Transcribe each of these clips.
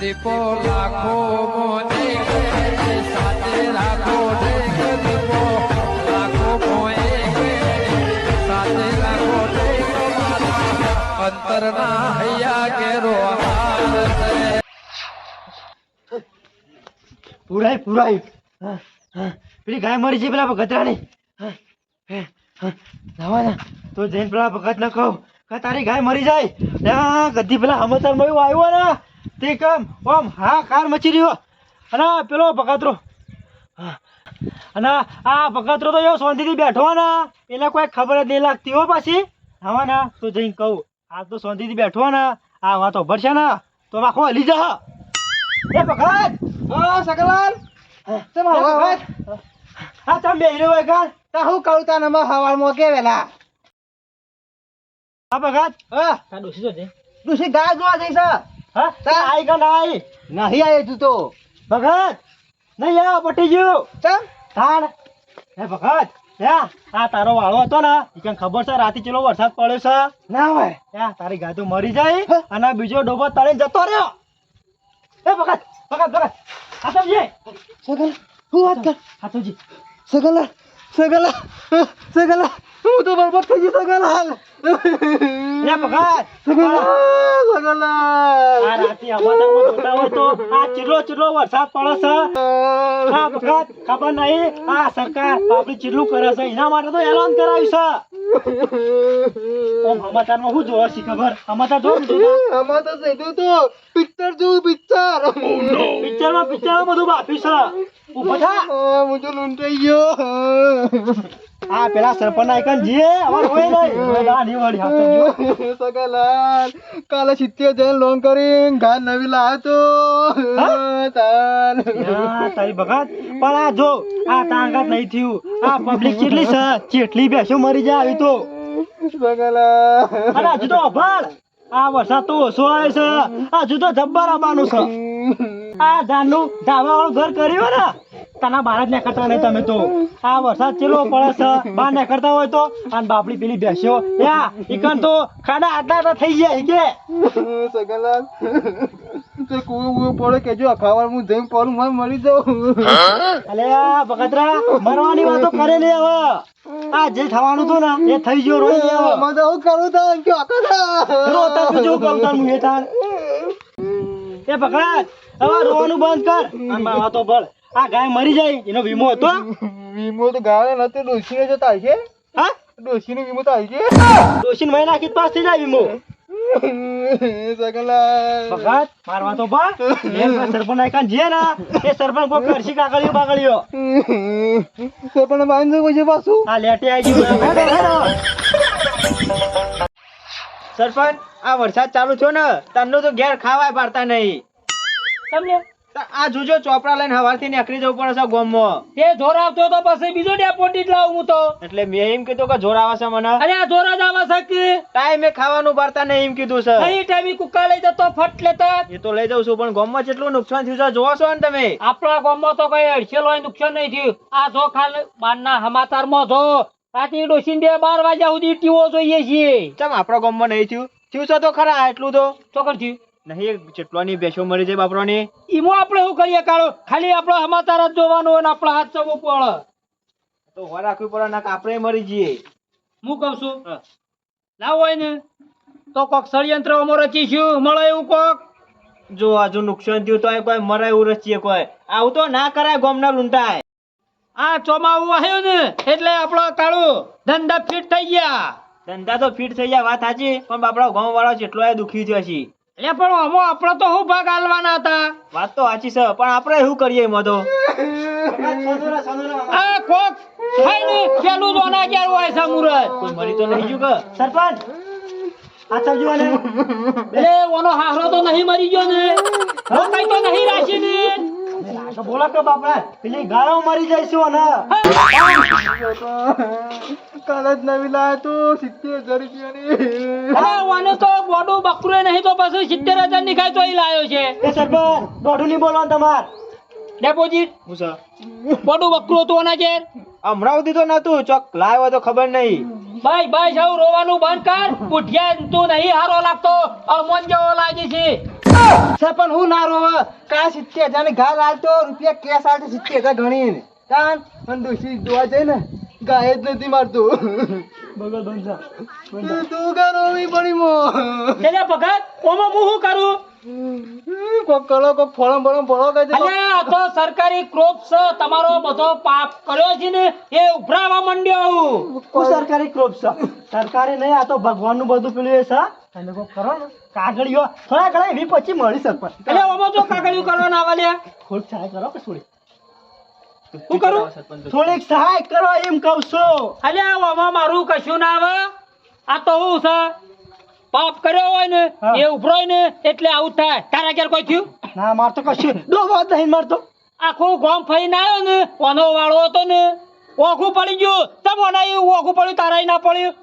દીપો લાખો મોને સાથે રાખો દીપો લાખો મોએ સાથે રાખો અંતરના હૈયા કેરો પુરાય પેલી ગાય મરી છે પેલા ભગતરાની ના તો જઈને પેલા ભગત ન કહું કે તારી ગાય મરી જાય ત્યાં ગધી પેલા હમતર મયું આવ્યો ને તે કામ ઓમ હા કાર મચી રહ્યો અને પેલો ભગતરો અને આ ભગતરો તો એવો શાંતિથી બેઠો ને એને કોઈ ખબર જ નહીં લાગતી હો પાછી હવે ને તો જઈને કહું આ તો શાંતિથી બેઠો ને આ વાતો ભરશે ને તો આખો હલી જા એ ભગત સકલાલ હા તમે બે રહ્યો હોય કાન તો હું કહું તને હવારમાં કે વેલા હા ભગત હા તા ડોસી જો છે તું ગાય જોવા જઈશ હા તા આઈ ગન આઈ નહીં આવે તું તો ભગત નહીં આવ પટી ગયું ચમ તાણ હે ભગત યા આ તારો વાળો હતો ને ઈકન ખબર છે રાતે ચેલો વરસાદ પડ્યો છે ના હોય યા તારી ગાય તો મરી જાય અને બીજો ડોબો તળે જતો રહ્યો એ ભગત આ સમજે સગલ હું વાત કર આ તો જી સગલા હું તો બરબાદ થઈ ગયો સગલા એ ભગત સગલા આ રાતે અમારમાં જોતા હોય તો આ ચીલો વરસાદ પડે છે હા ભગત ખબર નહીં આ સરકાર આપણી ચીલું કરે છે એના માટે તો એલાન કરાવ્યું છે ઓમ સમાચારમાં શું જોવા છે ખબર સમાચાર જો આમાં તો સીધું તો પિક્ચર પિક્ચરમાં બધું બાફી છે ઉભો થા હું તો લૂંટાઈ ગયો આ પેલા સરપંચ આઈકન જે અમાર હોય નહીં નાની વાળી હાથ ગયો સગલાલ કાલે 70 જણ લોન કરી ઘર નવી લાવ્યો તો તાન તારી ભગત પણ આ જો આ તાંગાત નહીં થયું આ પબ્લિક કેટલી છે ચેટલી બેસો મરી જાય આવી તો સગલાલ અને હજુ તો અભાળ આ વરસાદ તો ઓછો આવે છે હજુ તો જબ્બર આવવાનું છે આ જાનનું ધાબા વાળું ઘર કર્યું ને તના બહાર જ નીકળતા નહીં તમે તો આ વરસાદ ચેલો પડે છે બહાર નીકળતા હોય તો અને બાપડી પેલી બેસ્યો યા ઈકન તો ખાડા આટલા થઈ જાય કે સગલાલ તો કુવો પડે કે જો ખાવાનું હું જઈને પડું મને મરી જાઉં અલે આ બગતરા મરવાની વાતો કરે લે હવે આ જે થવાનું હતું ને એ થઈ ગયો રોઈ લે હવે મને હું કરું તા કે આકા રોતા બીજું કરું તાર મુએ તાર એ બગત હવે રોવાનું બંધ કર અને માવા તો ભળ આ ગાય મરી જાય એનો વીમો હતો વીમો તો ગાળે નતો ડોશીને જો થાય છે હા ડોશીનો વીમો થાય છે દોશીન મહિના કી પાસ થઈ જાય વીમો સગલા બગત મારવા તો ભળ એ સરપંચ આઈકન જે ના એ સરપંચ કો કરશી કાગળિયો તો પણ બાંધો કોઈ પાછું આ લેટે આવી ગયું સરપંચ આ વરસાદ ચાલુ છો ને તન્નો તો ઘેર ખાવાય પાડતા નહીં તમને આ જોજો ચોપડા લઈને હવારથી નીકળી જવું પડે છે ગોમમાં તે જોર આવતો તો પછી બીજો ડેપોટી જ લાવું હું તો એટલે મેં એમ કીધું કે જોર આવે છે મને અરે આ જોર જ આવે છે કે ટાઈમે ખાવાનું પાડતા નહીં એમ કીધું છે કઈ ટાઈમે કુકા લઈ જતો ફટ લેતા એ તો લઈ જાઉં છું પણ ગોમમાં કેટલું નુકસાન થયું છે જોવો છો ને તમે આપણા ગામમાં તો કઈ અડસેલ હોય નુકસાન નહીં થયું આ જો ખાલી બારના સમાચારમાં જો રાતે ડોસીને 12 વાગ્યા સુધી ટીવો જોઈએ છીએ ચમ આપણા ગોમમાં નહીં થયું થયું છે તો ખરા એટલું તો ચોકર થયું નહીં ચેટલાની બેસો મરી જાય બાપરોની ઈમો આપણે શું કરીએ કાળો ખાલી આપણો સમાચાર જ જોવાનો હોય ને આપણા હાથ ચવું પડે તો હો રાખવી પડે ના આપણે મરી જઈએ હું કહું છું લાવ હોય ને તો કોક ષડયંત્ર અમારો રચીશું મળે એવું કોક જો આજુ નુકસાન થયું તો કોઈ મરાય એવું રચીએ કોઈ આવું તો ના કરાય ગોમના લૂંટાય આ ચોમાવું આવ્યું ને એટલે આપણો કાળો ધંધા ફિટ થઈ ગયા ધંધા તો ફિટ થઈ જાય વાત સાચી પણ બાપડા ગામ વાળા જેટલો દુખી થયો છે એટલે પણ અમો આપણો તો શું ભાગ આલવાના હતા વાત તો સાચી છે પણ આપણે શું કરીએ એમાં તો આ કોક ખાઈને પેલું તો ના ગયા હોય છે મુરત કોઈ મરી તો નહીં ગયું કે સરપંચ આ સમજો ને એટલે ઓનો હારો તો નહીં મરી ગયો ને કઈ તો નહીં રાશી ને બોલા કે બાપા પેલી ગાયો મરી જઈશું ને કાલે જ નવી લાયા તો 70,000 રૂપિયાની અરે ઓને તો બોડું બકરું નહીં તો પછી 70,000 ની ખાય તો ઈ લાયો છે એ સરપંચ બોડું ની બોલવાનું તમાર ડેપોઝિટ હું છે બોડું બકરું હતું ઓના ઘેર હમણાં સુધી તો નતું ચોક લાવ્યો તો ખબર નહીં ભાઈ ભાઈ સૌ રોવાનું બંધ કર ઉઠ્યા તું નહીં હારો લાગતો અમન જેવો લાગે છે સરપંચ હું ના રોવ કા 70,000 ની ગાય લાલતો રૂપિયા કેસ આલતો 70,000 ગણીને તાન મન દોશી જોવા જઈ ને ગાય જ નથી મારતો બગલ બંધા તું કા રોવી પડી મો એટલે ભગત ઓમાં હું શું કરું કોક કરો કોક ફોળમ ફોળમ ફોળો કહે છે અલ્યા આ તો સરકારી ક્રોપ છે તમારો બધો પાપ કર્યો છે ને એ ઉભરાવા માંડ્યો હું કોઈ સરકારી ક્રોપ છે સરકારી નહીં આ તો ભગવાનનું બધું પેલું એ છે તમે કોઈ કરો ને કાગળીઓ થોડા ઘણા 20-25 મળી સરપંચ એટલે ઓમાં તો કાગળિયું કરવાના આવે લ્યા થોડીક સહાય કરો કે થોડી શું કરું થોડીક સહાય કરો એમ કહું છું અલ્યા ઓમાં મારું કશું ના આવે આ તો હું છે પાપ કર્યો હોય ને હા. એ ઉભરોય ને એટલે આવું થાય તારા ઘેર કોઈ થયું ના મારતો કશું ડોબો જ નહીં મારતો આખું ગામ ફરીને આવ્યો ને ઓનો વાળો હતો ને ઓખું પડી ગયું તમ ઓનાયું ઓખું પડ્યું તારાય ના પડ્યું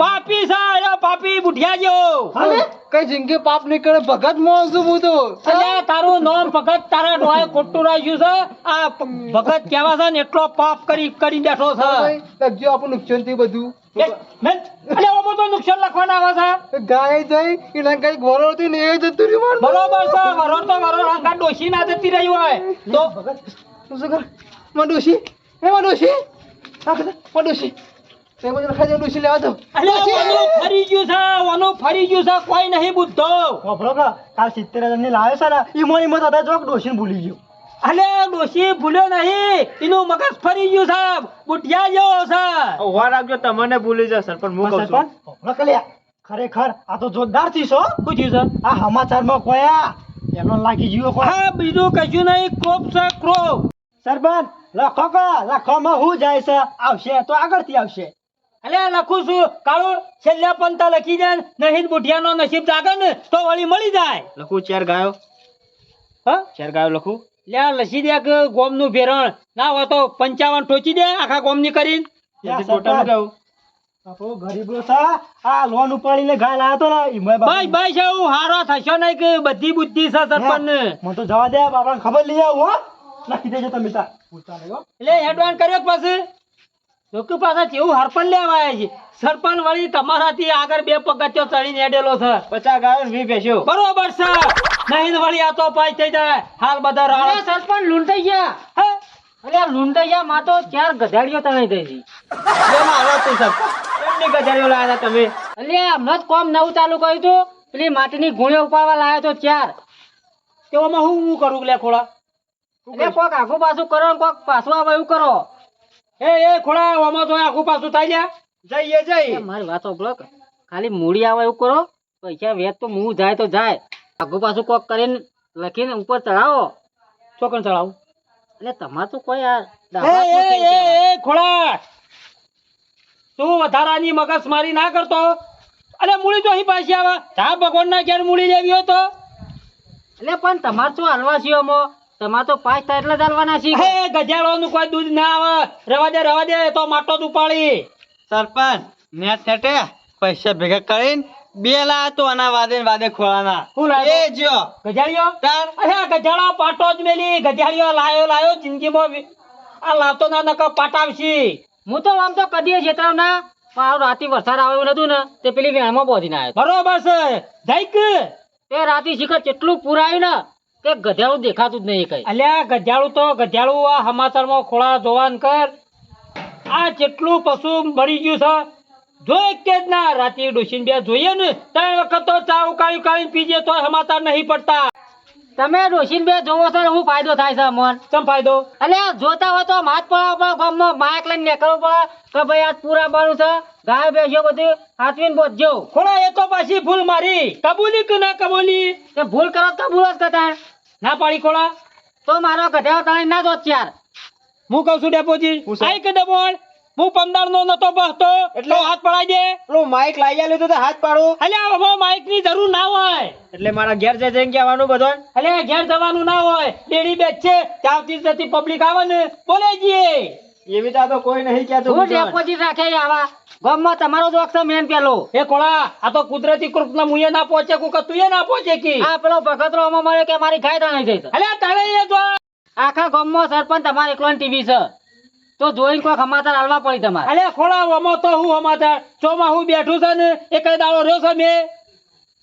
પાપી છે અલ્યા પાપી બુઢિયા જો હાલે કઈ જિંદગી પાપ નહીં કરે ભગત મોં છું હું તો અલ્યા તારું નામ ભગત તારા ડોહે ખોટું રાખ્યું છે આ ભગત કેવા છે ને એટલો પાપ કરી બેઠો છે લખજો આપણું નુકસાન થયું બધું અલ્યા ઓમાં તો નુકસાન લખવાના આવે છે ગાય જઈ એના કઈ ઘોરો હતી ને એ જતું રહ્યું મારું. બરોબર છે વરોડ તો વરોડ હંગા ડોશી ના જતી રહી હોય તો તું શું કર માં ડોશી એ માં ડોશી હા કર માં ડોશી તે બધું લખાઈ જાય ડોશી લેવા દો અલ્યા ઓનું ફરી ગયું છે ઓનું ફરી ગયું છે કોઈ નહીં બુદ્ધો વાપરો કે કાલ 70,000 ની લાવ્યો છે ને ઈ મોની મત હતા જોક ડોશીને ભૂલી ગયો અલ્યા ડોશી ભૂલ્યો નહીં એનું મગજ ફરી ગયું છે બુઢિયા જેવો છે ઉભા રાખજો તમને ભૂલી જાય સરપંચ હું કહું છું સરપંચ વાપરો કે લ્યા ખરેખર આ તો જોરદાર થી છો શું થયું છે આ સમાચારમાં કોયા એનો લાગી ગયો કોઈ હા બીજું કશું નહીં ક્રોપ છે ક્રોપ સરપંચ લખો કે લખવામાં હું જાય છે આવશે તો આગળથી આવશે અલ્યા લખું છું કાળું છેલ્લા પંતા લખી દે નહીં બુઢિયાનો નસીબ જાગે ને તો વળી મળી જાય લખું ચાર ગાયો હા ચાર ગાયો લખું લ્યા લસી દે કે ગોમનું ભેરણ ના હોય તો 55 ઠોચી દે આખા ગોમની કરીને યા ટોટલ સરપંચ, ગાયું આપણો ગરીબો છે આ લોન ઉપાડીને ગાય લાવ્યો તો ને ઈ મેં ભાઈ ભાઈ છે હું હારો થશો નહીં કે બધી બુદ્ધિ છે સરપંચ ને મને તો જવા દે બાપાને ખબર લઈ આવું હો લખી દેજો તમે તાર પૂછતા નહીં હો એટલે એડવાન્સ કર્યો પછી લોકો પાછા કેવું હરપણ લેવા આવ્યા છે સરપંચ વળી તમારાથી આગળ 2 પગથિયો ચડીને હેડેલો છે 50 ગાયો ને 20 ભેંસ્યો બરોબર છે નહીં વળી આ તો પાઈ થઈ જાય હાલ બધા રાણા સરપંચ લૂંટાઈ ગયા હે અરે લૂંટાઈ ગયા માં તો 4 ગધાડીઓ તણાઈ ગઈ હતી એમાં આવો તું સરપંચ એમની ગજારીઓ લાયા હતા તમે એટલે હમણાં જ કોમ નવું ચાલુ કર્યું હતું પેલી માટીની ગુણીઓ ઉપાડવા લાવ્યો તો 4 તેમાં હું કરું લે ખોળા એટલે કોક આખું પાછું કરો ને કોક પાછું આવે એવું કરો એ ખોળા આમાં તો આખું પાછું થાય લ્યા જઈએ જઈએ મારી વાત સાંભળો કે ખાલી મૂડી આવે એવું કરો પૈસા વેચ તો મું જાય તો જાય આગુ પાછું કોક કરીને લખીને ઉપર ચડાવો ચોકન ચડાવો એટલે તમારે તો કોઈ આ ખોળા તું વધારાની મગજ મારી ના કરતો અરે મૂડી તો અહીં પાછી આવે જા ભગવાન ના ઘેર મૂડી લેવી હોય તો એટલે પણ તમારે શું હાલવા છીએ તમારે તો 5 થાય એટલે જ હાલવાના છે હે ગજાળોનું કોઈ દૂધ ના આવે રવા દે તો માટો જ ઉપાડી સરપંચ નેટ નેટે પૈસા ભેગા કરીને 2 લાયા તો આના વાદે ખોળાના શું લાવ્યો? એ જો ગજાળિયો તાર અરે ગજાળો પાટો જ મેલી ગજાળિયો લાયો જિંદગીમાં આ લાવતો ના નકર પાટાવશી હું તો આમ તો કદી છેતરાવ ના મારું રાતી વરસાદ આવ્યો નતું ને તે પેલી વેણમાં બોધીને આવ્યો બરોબર છે જઈક તે રાતી શિખર કેટલું પુરાયું ને કે ગધેડું દેખાતું જ નહીં કઈ અલ્યા ગધેડું આ સમાચારમાં ખોળા જોવાન કર આ જેટલું પશુ મરી ગયું છે જોઈ કે જ ના રાતે ડોસીન બે જોઈએ ને 3 વખત તો ચા ઉકાળી પીજે તો સમાચાર નહીં પડતા તમે ડોસીન બે જોવો છો શું ફાયદો થાય છે મન કેમ ફાયદો અલ્યા જોતા હોય તો માથ પર ગામમાં માયક લઈને નીકળવું પડે કે ભાઈ આજ પૂરા બાનું છે ગાય બેસ્યો બધું હાથવીને બોધજો ખોડા એ તો પાછી ભૂલ મારી કબૂલી કે ના કબૂલી તે ભૂલ કરો તો કબૂલ જ કરતા ના પાડી ખોડા તો મારો ગધેડો તણે ના જોત યાર હું કહું છું ડેપોજી આઈ કે ડબોળ હું 15 નો નતો બસતો એટલે હાથ પડાઈ દે પેલું માઈક લાવી આલ્યું તો હાથ પાડો અલ્યા હવે માઈક ની જરૂર ના હોય એટલે મારા ઘેર જઈને કહેવાનું બધું અલ્યા ઘેર જવાનું ના હોય ડેડી બેચ છે ત્યાંથી જતી પબ્લિક આવે ને બોલે જઈએ એવી તો કોઈ નહીં કહેતું હું ડેપોઝિટ રાખે આવા ગામમાં તમારો જોક છે મેન પેલો એ કોળા આ તો કુદરતી કૃપના મુએ ના પહોંચે કુ તુંએ ના પહોંચે કી આ પેલો ભગતરો અમાર મારે કે મારી ગાય તાણી જઈ છે અલ્યા તાણે એ જો આખા ગામમાં સરપંચ તમારે એકલો ટીવી છે તો જોઈને કોઈ સમાચાર આલવા પડી તમારે અલ્યા ખોળા ઓમો તો હું સમાચાર ચોમાં હું બેઠું છે ને એક દાડો રહ્યો છે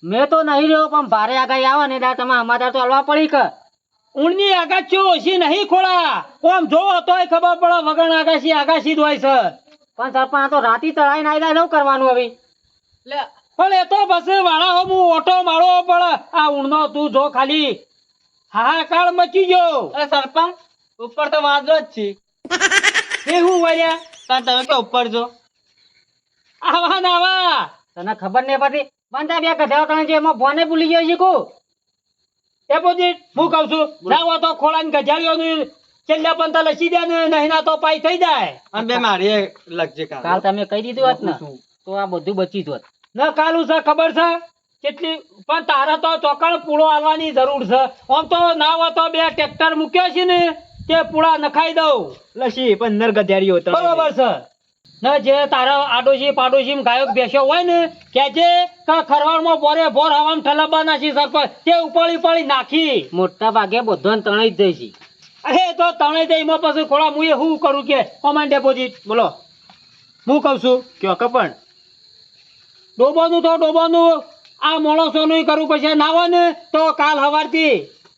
મેં તો નહીં રહ્યો પણ ભારે આગાહી આવે ને એટલે તમે અમારે તો હલવા પડી કે ઊંડની આગાશી ઓછી નહીં ખોળા ઓમ જોવો તોય ખબર પડે વગર આગાશી જ હોય છે પણ સરપંચ આ તો રાતી ચડાઈને આયલા ન કરવાનું હવે લે પણ એ તો બસ વાળા હો હું ઓટો મારવો પડે આ ઊંડનો તું જો ખાલી હાહાકાર મચી ગયો અરે સરપંચ ઉપર તો વાદળો જ છે એ હું વળ્યા તાર તમે કે ઉપર જો આવા ને આવા તને ખબર નહીં પડતી બંધા બે ગધેડા ત્રણ છે એમાં ફોને ભૂલી ગયો છે કો એ પછી હું કહું છું જાવ તો ખોળાને ગજાડીઓનું છેલ્લા પણ તો લસી દે ને નહીં ના તો પાઈ થઈ જાય અને બે મારી લગજે કાલ તમે કહી દીધું હોત ને તો આ બધું બચી જ હોત ના કાલું છે ખબર છે કેટલી પણ તારે તો ચોકડ પૂળો આલવાની જરૂર છે આમ તો ના હોય તો બે ટ્રેક્ટર મૂક્યો છે ને તે પૂળા નખાઈ દઉં લસી 15 ગધેડીઓ બરોબર છે ના જે તારા આડોશી પાડોશી ગાયક બેસ્યો હોય ને કેજે કે ખરવાડમાં બોરે બોર હવામાં ઠલબા નાખી સરપંચ તે ઉપાડી નાખી મોટા ભાગે બધો તણાઈ જ જઈ છે અરે તો તણાઈ જાય એમાં પછી ખોળા હું એ શું કરું કે કોમાન્ડ ડેપોઝિટ બોલો હું કહું છું કયો કપણ ડોબાનું આ માણસોનું કરવું પછી ના હોય ને તો કાલ સવારથી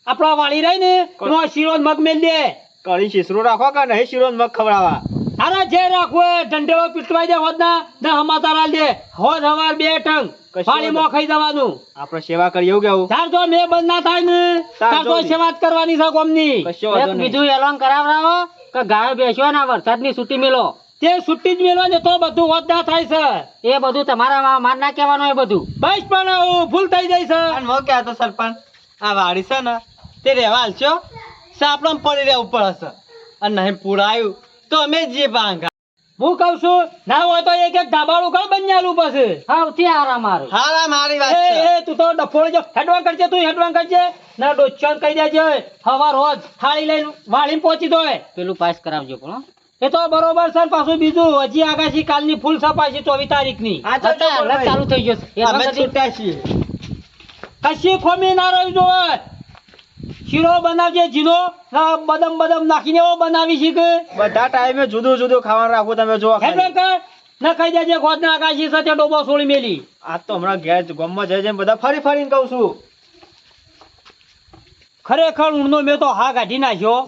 આપણા વાળી રહી ને એમાં શીરો ને મગ મેલ દે કળી શીસરો રાખો કે નહીં શીરો મગ ખવડાવવા અરે જે રાખવું એ ઢંઢેરો પીટવાઈ દે હોદ ના ને હમાતા લાલ દે હોદ હવાર 2 ટંગ પાણીમાં ખાઈ જવાનું આપણે સેવા કરીએ એવું કેવું ચાર તો મેં બંધ ના થાય ને ચાર તો સેવા જ કરવાની છે ગોમની એક બીજું એલોન કરાવરાવો કે ગાયો બેસ્યો ને વરસાદની છૂટી મેલો તે છૂટી જ મેલો ને તો બધું હોદ ના થાય છે એ બધું તમારા માર ના કહેવાનું એ બધું બસ પણ ભૂલ થઈ જાય છે અને હું કહેતો સરપંચ આ વાડી છે ને તે રહેવા હાલશો સાપડામાં પડી રહેવું પડે છે અને નહીં પૂરાયું તો અમે જે ભાંગા હું કઉ છું ના હોય તો એક ધાબાળું ઘર બન્યાલું પછી સૌથી આરામ મારું હારા મારી વાત છે એ તું તો ડફોળી જો હેડવાન કરજે ના ડોચ્ચાન કહી દેજે હવાર રોજ થાળી લઈને વાળીને પહોંચી દોય પેલું પાસ કરાવજો પણ એ તો બરોબર સર પાછું બીજું હજી આગાશી કાલની ફૂલ સપાઈ 24 તારીખની ચાલુ થઈ ગયો અમે છૂટા છીએ કશી ખોમી ના રહી જોવે શીરો બનાવજે જીનો બદમ નાખીને એવો બનાવી છે કે બધા ટાઈમે જુદું જુદું ખાવાનું રાખવું તમે જો હેડવાન કર ના ખાઈ દેજે ખોદ ના આગાશી સાથે ડોબો સોળી મેલી આ તો હમણાં ઘેર ગામમાં જઈ જઈને બધા ફરીને કહું છું ખરેખર ઊંડનો મેં તો હા કાઢી નાખ્યો